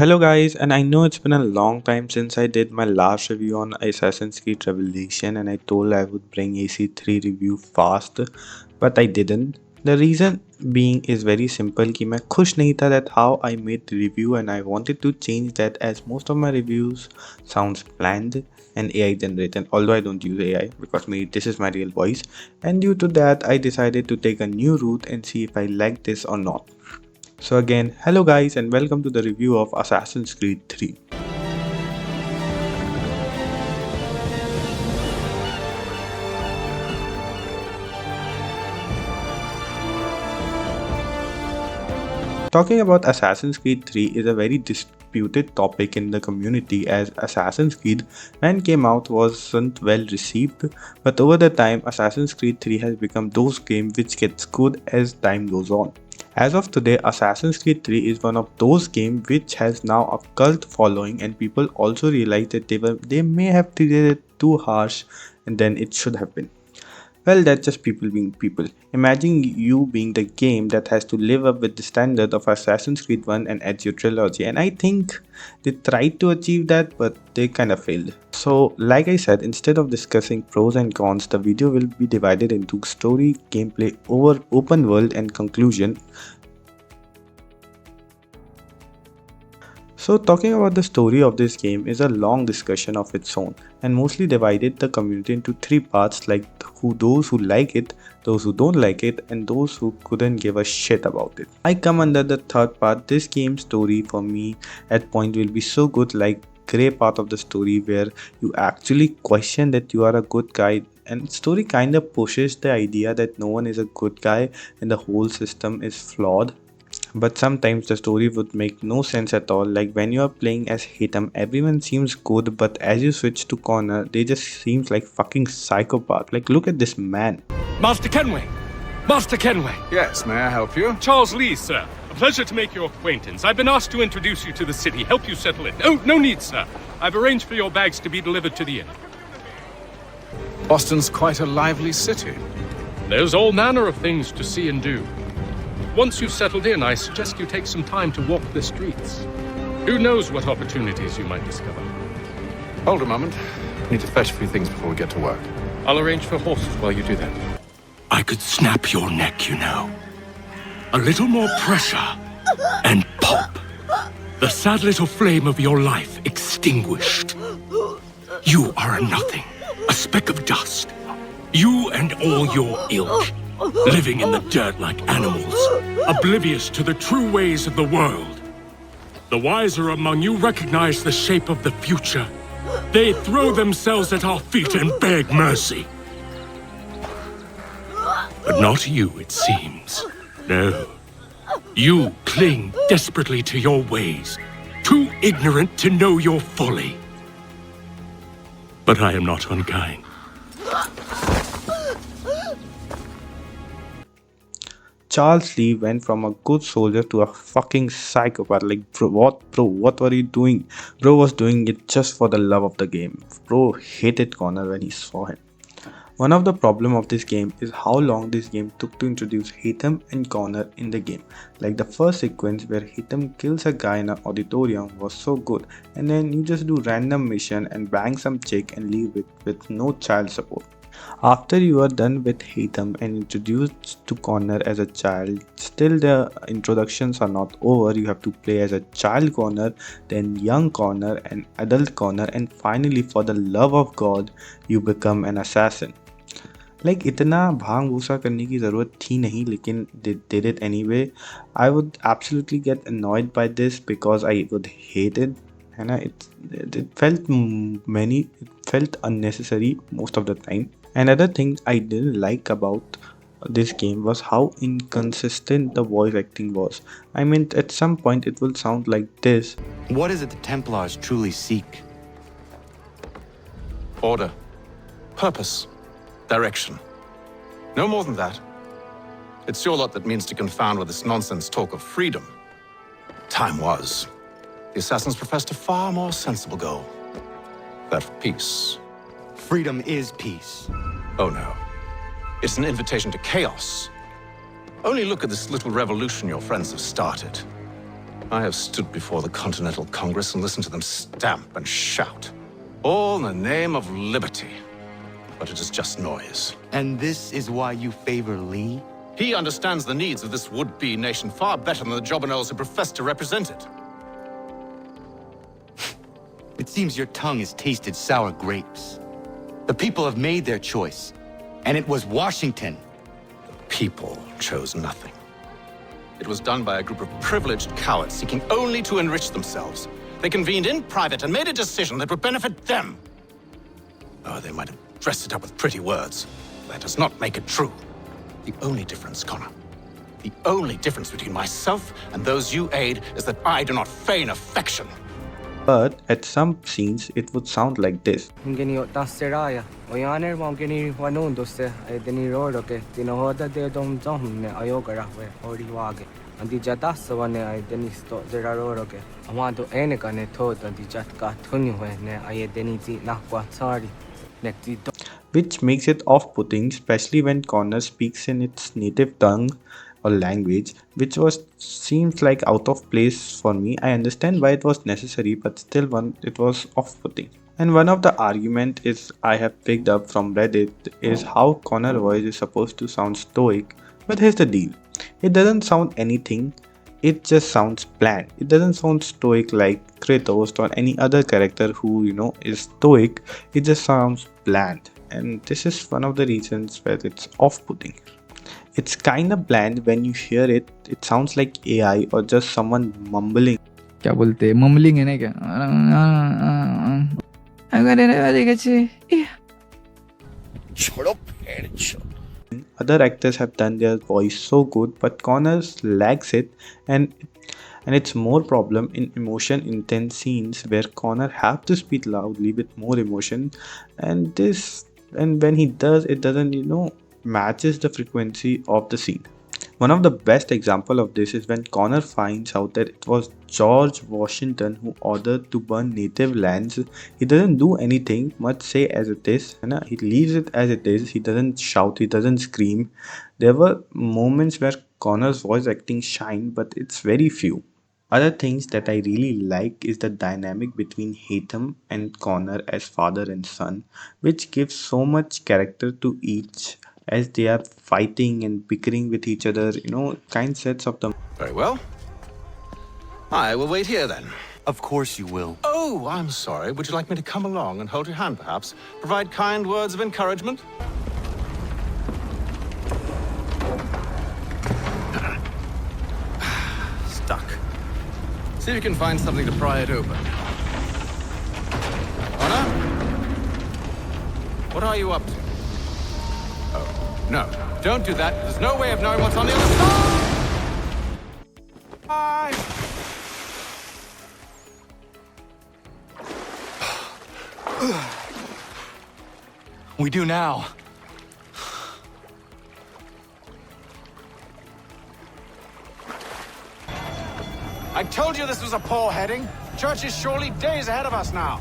Hello guys, and I know it's been a long time since I did my last review on Assassin's Creed Revelation, and I told I would bring AC3 review fast, but I didn't. The reason being is very simple कि मैं खुश नहीं था that how I made the review, and I wanted to change that as most of my reviews sounds planned and AI generated, although I don't use AI because this is my real voice, and due to that I decided to take a new route and see if I like this or not. So again, hello guys and welcome to the review of Assassin's Creed 3. Talking about Assassin's Creed 3 is a very disputed topic in the community, as Assassin's Creed when came out wasn't well received, but over the time Assassin's Creed 3 has become those games which gets good as time goes on. As of today, Assassin's Creed 3 is one of those games which has now a cult following, and people also realize that they may have treated it too harsh and than it should have been. Well, that's just people being people. Imagine you being the game that has to live up with the standard of Assassin's Creed 1 and Ezio trilogy, and I think they tried to achieve that, but they kind of failed. So, like I said, instead of discussing pros and cons, the video will be divided into story, gameplay, open world, and conclusion. So talking about the story of this game is a long discussion of its own, and mostly divided the community into three parts, like those who like it, those who don't like it, and those who couldn't give a shit about it. I come under the third part. This game's story for me at point will be so good, like grey part of the story where you actually question that you are a good guy, and story kind of pushes the idea that no one is a good guy and the whole system is flawed. But sometimes the story would make no sense at all, like when you are playing as Hitam, everyone seems good, but as you switch to Connor, they just seems like fucking psychopath. Like, look at this man. Master Kenway! Master Kenway! Yes, may I help you? Charles Lee, sir. A pleasure to make your acquaintance. I've been asked to introduce you to the city, help you settle in. Oh, no need, sir. I've arranged for your bags to be delivered to the inn. Boston's quite a lively city. There's all manner of things to see and do. Once you've settled in, I suggest you take some time to walk the streets. Who knows what opportunities you might discover. Hold a moment. Need to fetch a few things before we get to work. I'll arrange for horses while you do that. I could snap your neck, you know. A little more pressure, and pop. The sad little flame of your life extinguished. You are a nothing, a speck of dust. You and all your ilk, living in the dirt like animals, oblivious to the true ways of the world. The wiser among you recognize the shape of the future. They throw themselves at our feet and beg mercy. But not you, it seems. No. You cling desperately to your ways, too ignorant to know your folly. But I am not unkind. Charles Lee went from a good soldier to a fucking psychopath. Like, bro, what were you doing? Bro was doing it just for the love of the game. Bro hated Connor when he saw him. One of the problem of this game is how long this game took to introduce Hitam and Connor in the game. Like, the first sequence where Hitam kills a guy in an auditorium was so good, and then you just do random mission and bang some chick and leave it with no child support. After you are done with Hitam and introduced to Connor as a child, still the introductions are not over. You have to play as a child Connor, then young Connor and adult Connor, and finally, for the love of God, you become an assassin. Like, इतना भांग भूसा करने की ज़रूरत थी नहीं, लेकिन they did it anyway. I would absolutely get annoyed by this because I would hate it. And it felt unnecessary most of the time. Another thing I didn't like about this game was how inconsistent the voice acting was. I mean, at some point it will sound like this. What is it the Templars truly seek? Order. Purpose. Direction. No more than that. It's your lot that means to confound with this nonsense talk of freedom. Time was. The assassins professed a far more sensible goal. That of peace. Freedom is peace. Oh no. It's an invitation to chaos. Only look at this little revolution your friends have started. I have stood before the Continental Congress and listened to them stamp and shout, all in the name of liberty. But it is just noise. And this is why you favor Lee? He understands the needs of this would-be nation far better than the jobberknolls who profess to represent it. It seems your tongue has tasted sour grapes. The people have made their choice, and it was Washington. People chose nothing. It was done by a group of privileged cowards seeking only to enrich themselves. They convened in private and made a decision that would benefit them. Oh, they might have dressed it up with pretty words. That does not make it true. The only difference, Connor, the only difference between myself and those you aid is that I do not feign affection. But at some scenes, it would sound like this. Gini tasseraya. Oyaner mom gini wanun doste. Deni rodo ke tinohoda de dom ne ayogara we ori wage. Andi jata sawane ay deni sto zeraro ke. Amado ene kane thod andi jatka thunyu we ne ay deni ti nakwa sorry. Nekti Which makes it off-putting, especially when Connor speaks in its native tongue or language, which seems like out of place for me. I understand why it was necessary, but still it was off-putting. And one of the argument is I have picked up from Reddit is how Connor voice is supposed to sound stoic, but here's the deal. It doesn't sound anything, it just sounds bland. It doesn't sound stoic like Kratos or any other character who, is stoic. It just sounds bland. And this is one of the reasons where it's off-putting. It's kinda bland when you hear it. It sounds like AI or just someone mumbling. क्या बोलते हैं mumbling है ना क्या Other actors have done their voice so good, but Connors lacks it, and it's more problem in emotion intense scenes where Connor have to speak loudly with more emotion, and when he does, it doesn't matches the frequency of the scene. One of the best example of this is when Connor finds out that it was George Washington who ordered to burn native lands. He doesn't do anything much, say as it is. He leaves it as it is. He doesn't shout. He doesn't scream. There were moments where Connor's voice acting shine, but it's very few. Other things that I really like is the dynamic between Hatham and Connor as father and son, which gives so much character to each as they are fighting and bickering with each other, kind sets of the. Very well. I will wait here then. Of course you will. Oh, I'm sorry. Would you like me to come along and hold your hand, perhaps? Provide kind words of encouragement? Stuck. See if you can find something to pry it open. Honor? What are you up to? Oh, no. Don't do that. There's no way of knowing what's on the other side! Bye! We do now. I told you this was a poor heading. Church is surely days ahead of us now.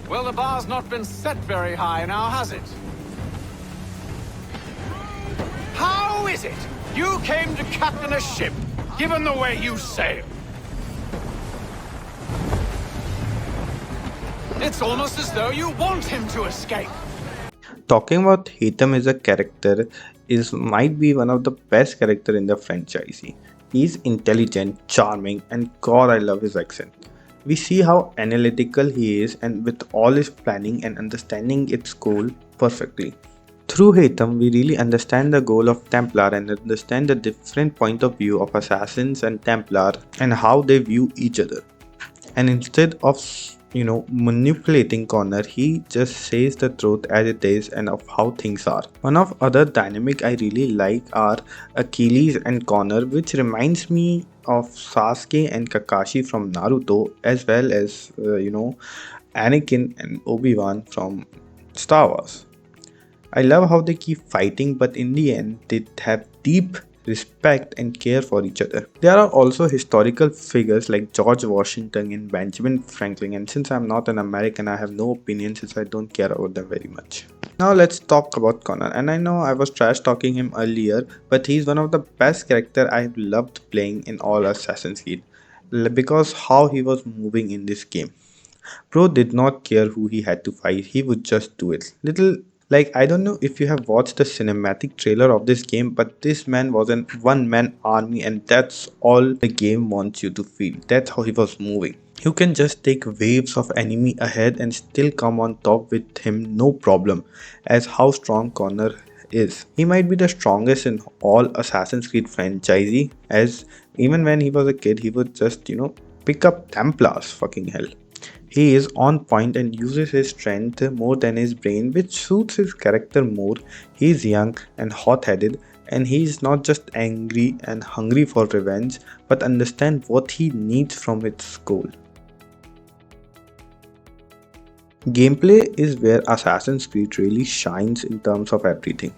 Well, the bar's not been set very high now, has it? How is it you came to captain a ship, given the way you sail? It's almost as though you want him to escape. Talking about Hatham as a character might be one of the best character in the franchise. He's intelligent, charming, and God, I love his accent. We see how analytical he is, and with all his planning and understanding its goal perfectly. Through Hatham, we really understand the goal of Templar and understand the different point of view of Assassins and Templar and how they view each other. And instead of manipulating Connor, he just says the truth as it is and of how things are. One of other dynamic I really like are Achilles and Connor, which reminds me of Sasuke and Kakashi from Naruto, as well as Anakin and Obi-Wan from Star Wars. I love how they keep fighting, but in the end they have deep respect, and care for each other. There are also historical figures like George Washington and Benjamin Franklin, and since I'm not an American, I have no opinion since I don't care about them very much. Now let's talk about Connor, and I know I was trash talking him earlier, but he's one of the best character I've loved playing in all Assassin's Creed because how he was moving in this game. Bro did not care who he had to fight, he would just do it. Little like I don't know if you have watched the cinematic trailer of this game, but this man was an one man army, and that's all the game wants you to feel. That's how he was moving. You can just take waves of enemy ahead and still come on top with him no problem, as how strong Connor is. He might be the strongest in all Assassin's Creed franchise, as even when he was a kid, he would just, pick up Templars. Fucking hell. He is on point and uses his strength more than his brain, which suits his character more. He is young and hot headed, and he is not just angry and hungry for revenge, but understands what he needs from its goal. Gameplay is where Assassin's Creed really shines in terms of everything.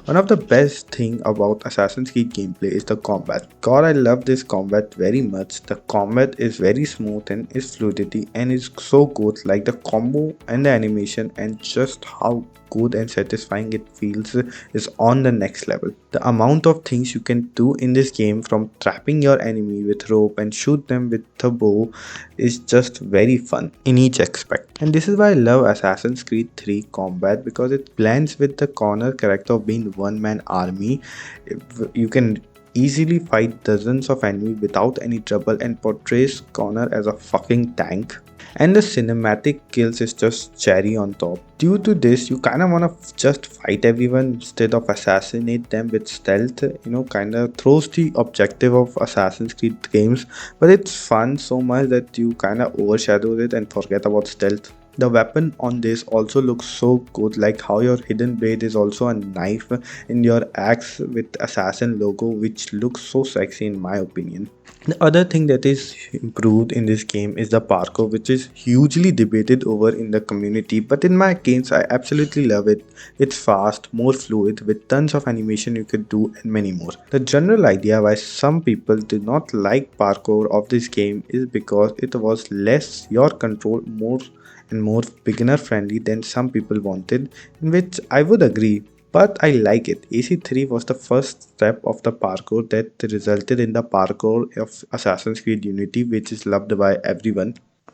One of the best thing about Assassin's Creed gameplay is the combat. God, I love this combat very much. The combat is very smooth and its fluidity and is so good, like the combo and the animation and just how good and satisfying it feels is on the next level. The amount of things you can do in this game, from trapping your enemy with rope and shoot them with the bow, is just very fun in each aspect. And this is why I love Assassin's Creed 3 combat, because it blends with the Connor character of being one man army. You can easily fight dozens of enemies without any trouble and portrays Connor as a fucking tank. And the cinematic kills is just cherry on top. Due to this, you kinda wanna just fight everyone instead of assassinate them with stealth. Kinda throws the objective of Assassin's Creed games, but it's fun so much that you kinda overshadow it and forget about stealth. The weapon on this also looks so good, like how your hidden blade is also a knife in your axe with assassin logo, which looks so sexy in my opinion. The other thing that is improved in this game is the parkour, which is hugely debated over in the community, but in my case I absolutely love it. It's fast, more fluid, with tons of animation you could do and many more. The general idea why some people do not like parkour of this game is because it was less your control, more and more beginner friendly than some people wanted, in which I would agree. But I like it. AC3 was the first step of the parkour that resulted in the parkour of Assassin's Creed Unity, which is loved by everyone.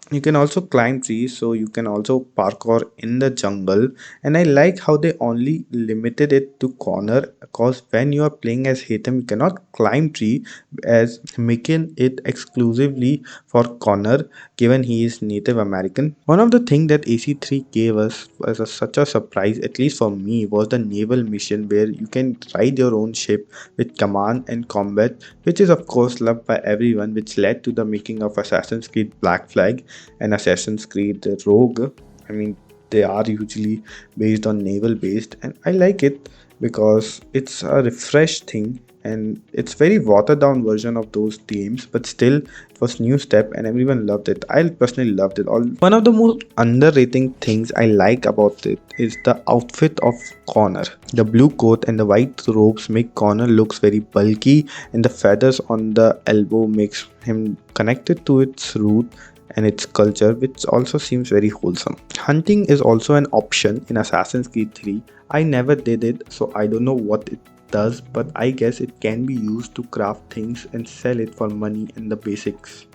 You can also climb trees, so you can also parkour in the jungle, and I like how they only limited it to Connor, because when you are playing as Hatham you cannot climb tree, as making it exclusively for Connor given he is Native American. One of the things that AC3 gave us as such a surprise, at least for me, was the naval mission where you can ride your own ship with command and combat, which is of course loved by everyone, which led to the making of Assassin's Creed Black Flag and Assassin's Creed Rogue. I mean, they are usually based on naval based, and I like it because it's a refresh thing, and it's very watered down version of those games, but still it was new step and everyone loved it. I personally loved it all. One of the most underrated things I like about it is the outfit of Connor. The blue coat and the white robes make Connor looks very bulky, and the feathers on the elbow makes him connected to its root and its culture, which also seems very wholesome. Hunting is also an option in Assassin's Creed 3. I never did it, so I don't know what it does, but I guess it can be used to craft things and sell it for money and the basics.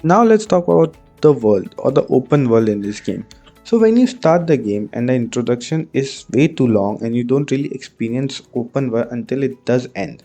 Now let's talk about the world or the open world in this game. So when you start the game and the introduction is way too long and you don't really experience open world until it does end.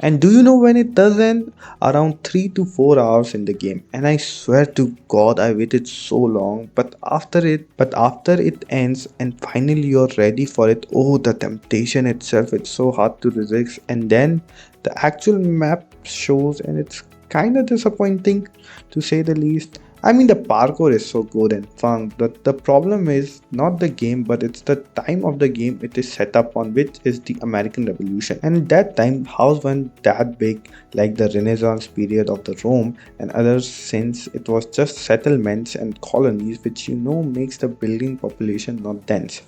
And do you know when it does end? Around 3 to 4 hours in the game. And I swear to God I waited so long, but after it ends and finally you're ready for it, oh, the temptation itself, it's so hard to resist. And then the actual map shows and it's kinda disappointing, to say the least. I mean, the parkour is so good and fun, but the problem is not the game, but it's the time of the game it is set up on, which is the American Revolution. And that time, house weren't that big like the Renaissance period of the Rome and others, since it was just settlements and colonies, which makes the building population not dense.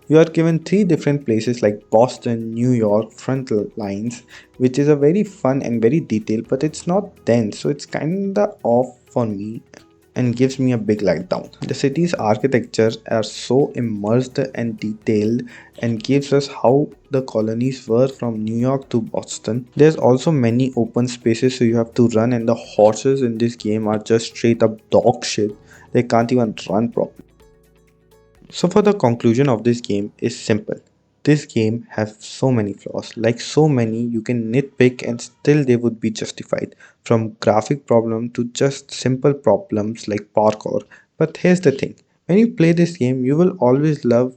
You are given 3 different places like Boston, New York, front lines, which is a very fun and very detailed, but it's not dense, so it's kinda off for me and gives me a big letdown. The city's architecture are so immersed and detailed and gives us how the colonies were from New York to Boston. There's also many open spaces so you have to run, and the horses in this game are just straight up dog shit. They can't even run properly. So for the conclusion of this game is simple. This game has so many flaws, like so many you can nitpick and still they would be justified, from graphic problem to just simple problems like parkour. But here's the thing. When you play this game, you will always love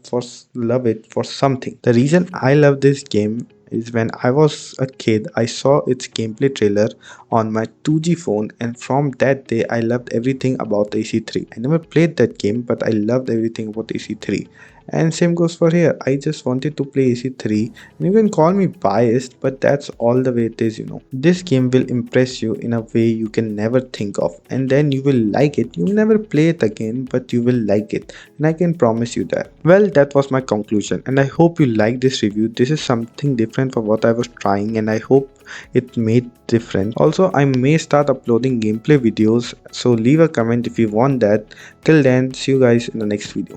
it for something. The reason I love this game is when I was a kid, I saw its gameplay trailer on my 2G phone, and from that day, I loved everything about AC3. I never played that game, but I loved everything about AC3. And same goes for here. I just wanted to play AC3, and you can call me biased, but that's all the way it is. This game will impress you in a way you can never think of, and then you will like it. You will never play it again, but you will like it, and I can promise you that. Well, that was my conclusion, and I hope you like this review. This is something different from what I was trying, and I hope it made different. Also, I may start uploading gameplay videos, so leave a comment if you want that. Till then, see you guys in the next video.